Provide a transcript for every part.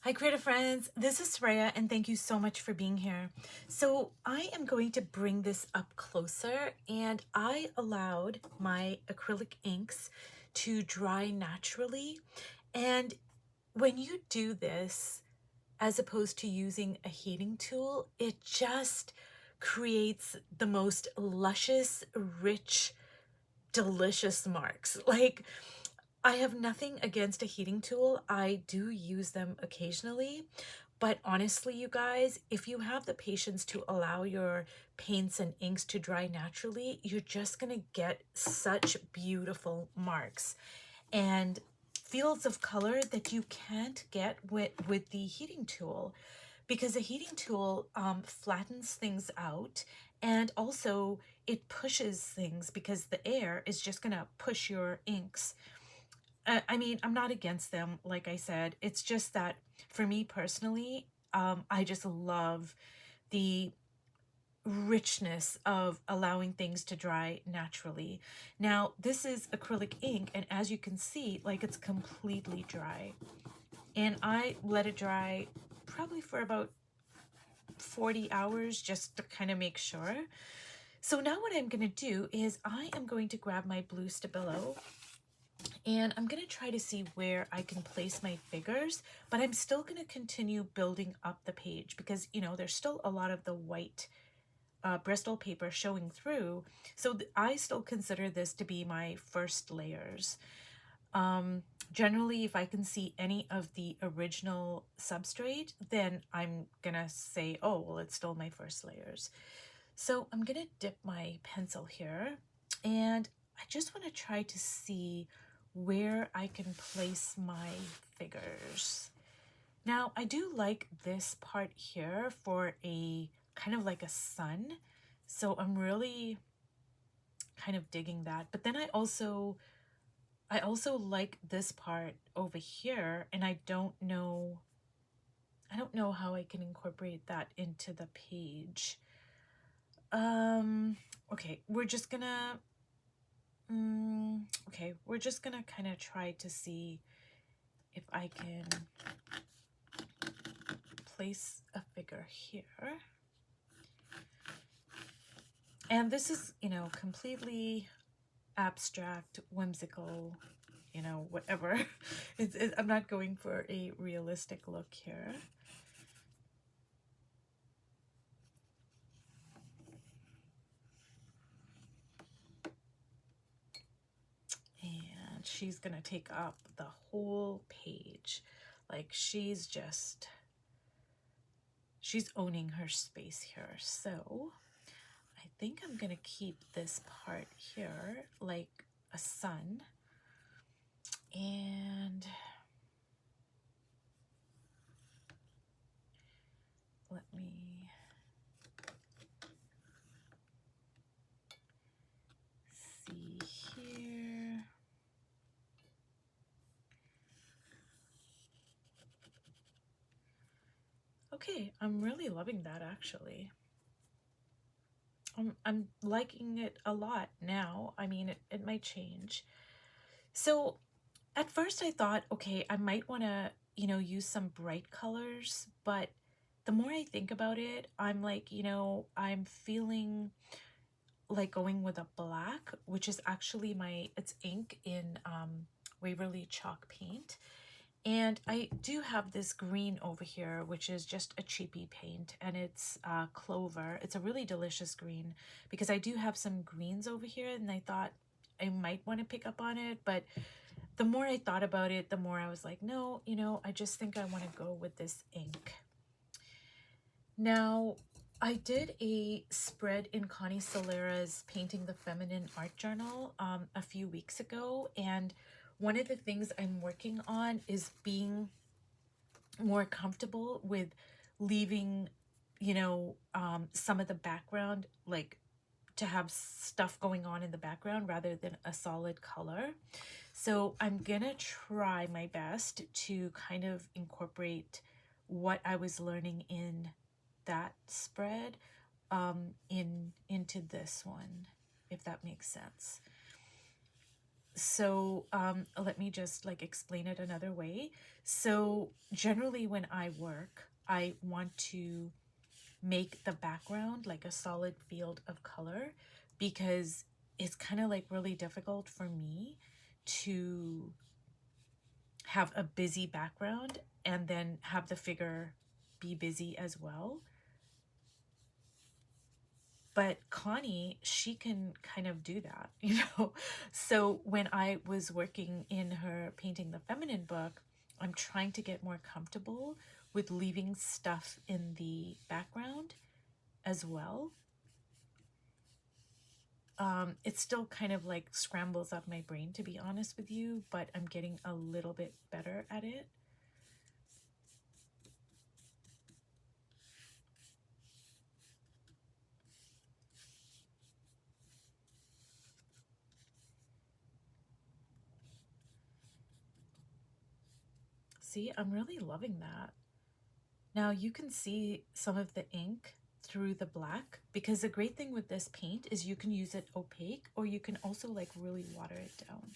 Hi, creative friends. This is Soraya, and thank you so much for being here. So, I am going to bring this up closer, and I allowed my acrylic inks to dry naturally. And when you do this, as opposed to using a heating tool, it just creates the most luscious, rich, delicious marks. Like, I have nothing against a heating tool. I do use them occasionally. But honestly, you guys, if you have the patience to allow your paints and inks to dry naturally, you're just going to get such beautiful marks and fields of color that you can't get with the heating tool, because a heating tool flattens things out, and also it pushes things because the air is just going to push your inks. I mean, I'm not against them, like I said. It's just that for me personally, I just love the richness of allowing things to dry naturally. Now, this is acrylic ink, and as you can see, like, it's completely dry. And I let it dry probably for about 40 hours just to kind of make sure. So now what I'm going to do is I am going to grab my blue Stabilo, and I'm going to try to see where I can place my figures, but I'm still going to continue building up the page because, you know, there's still a lot of the white Bristol paper showing through. So I still consider this to be my first layers. Generally, if I can see any of the original substrate, then I'm going to say, oh, well, it's still my first layers. So I'm going to dip my pencil here, and I just want to try to see where I can place my figures. Now, I do like this part here for a kind of like a sun. So I'm really kind of digging that. But then I also like this part over here, and I don't know how I can incorporate that into the page. Okay, we're just gonna kind of try to see if I can place a figure here. And this is, you know, completely abstract, whimsical, you know, whatever. I'm not going for a realistic look here. And she's gonna take up the whole page. Like, she's owning her space here. So I think I'm gonna keep this part here like a sun, and let me see here. Okay, I'm really loving that actually. I'm liking it a lot now. I mean, it might change. So at first I thought, okay, I might want to, you know, use some bright colors, but the more I think about it, I'm like, you know, I'm feeling like going with a black, which is actually it's ink in Waverly chalk paint. And I do have this green over here, which is just a cheapy paint, and it's clover. It's a really delicious green because I do have some greens over here, and I thought I might want to pick up on it. But the more I thought about it, the more I was like, no, you know, I just think I want to go with this ink. Now, I did a spread in Connie Solera's Painting the Feminine art journal a few weeks ago, and one of the things I'm working on is being more comfortable with leaving, you know, some of the background, like to have stuff going on in the background rather than a solid color. So I'm gonna try my best to kind of incorporate what I was learning in that spread into this one, if that makes sense. So let me just like explain it another way. So generally when I work, I want to make the background like a solid field of color, because it's kind of like really difficult for me to have a busy background and then have the figure be busy as well. But Connie, she can kind of do that, you know? So when I was working in her Painting the Feminine book, I'm trying to get more comfortable with leaving stuff in the background as well. It still kind of like scrambles up my brain, to be honest with you, but I'm getting a little bit better at it. See, I'm really loving that. Now you can see some of the ink through the black, because the great thing with this paint is you can use it opaque, or you can also like really water it down.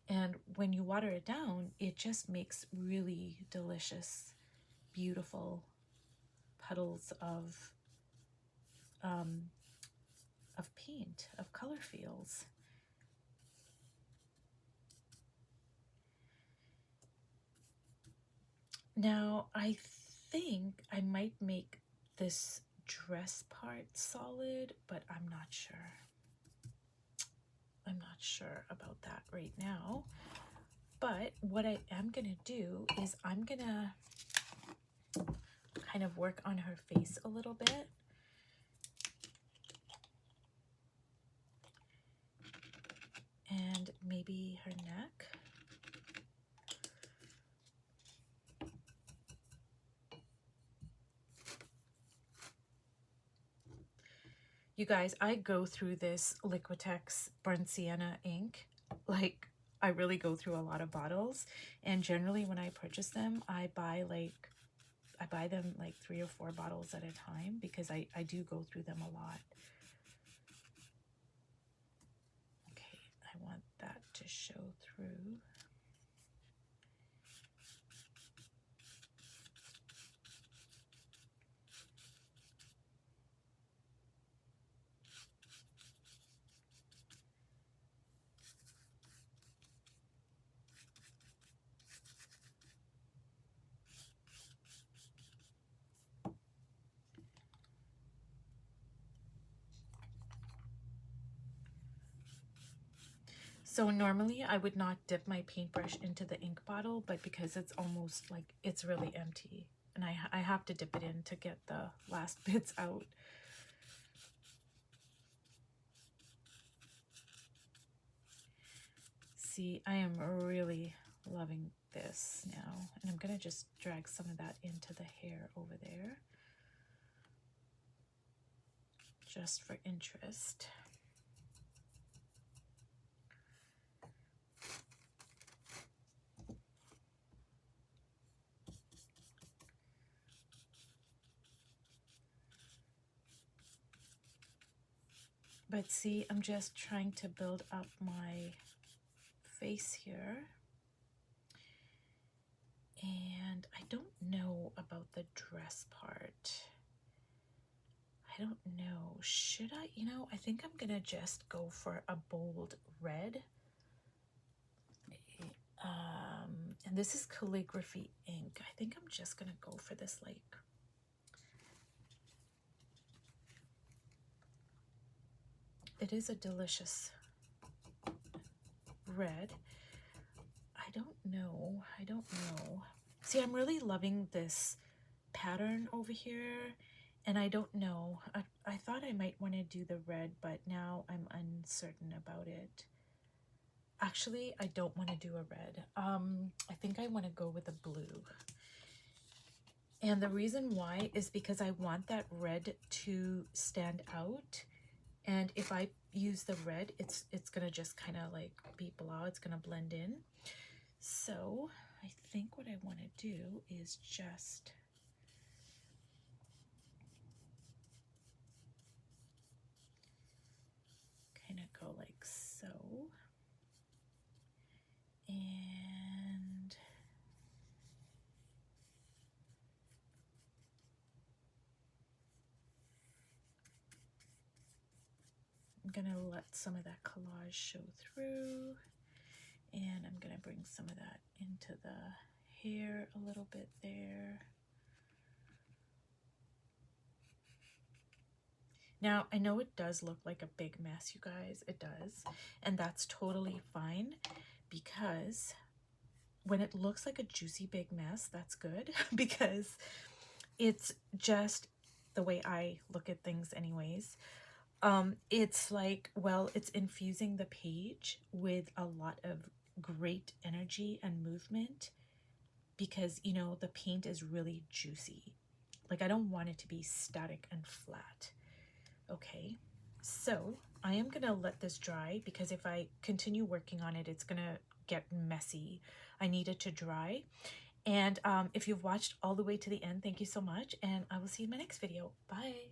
And when you water it down, it just makes really delicious, beautiful puddles of paint, of color fields. Now, I think I might make this dress part solid, but I'm not sure. I'm not sure about that right now. But what I am going to do is I'm going to kind of work on her face a little bit. And maybe her neck. You guys, I go through this Liquitex Burnt Sienna ink. Like, I really go through a lot of bottles. And generally when I purchase them, I buy them like 3 or 4 bottles at a time, because I do go through them a lot. Okay, I want that to show through. So normally I would not dip my paintbrush into the ink bottle, but because it's almost like it's really empty, and I have to dip it in to get the last bits out. See, I am really loving this now, and I'm gonna just drag some of that into the hair over there, just for interest. But see, I'm just trying to build up my face here. And I don't know about the dress part. I don't know. Should I? You know, I think I'm gonna just go for a bold red. And this is calligraphy ink. I think I'm just gonna go for this, like, it is a delicious red. I don't know. I don't know. See, I'm really loving this pattern over here, and I don't know. I thought I might want to do the red, but now I'm uncertain about it. Actually, I don't want to do a red. I think I want to go with a blue. And the reason why is because I want that red to stand out. And if I use the red, it's gonna just kind of like be blah. It's gonna blend in. So I think what I want to do is just kind of go like so. And I'm gonna let some of that collage show through, and I'm gonna bring some of that into the hair a little bit there. Now, I know it does look like a big mess, you guys, it does, and that's totally fine, because when it looks like a juicy big mess, that's good, because it's just the way I look at things anyways. It's like, well, it's infusing the page with a lot of great energy and movement, because, you know, the paint is really juicy. Like, I don't want it to be static and flat. Okay, so I am gonna let this dry, because if I continue working on it, it's gonna get messy. I need it to dry. And if you've watched all the way to the end, thank you so much, and I will see you in my next video. Bye.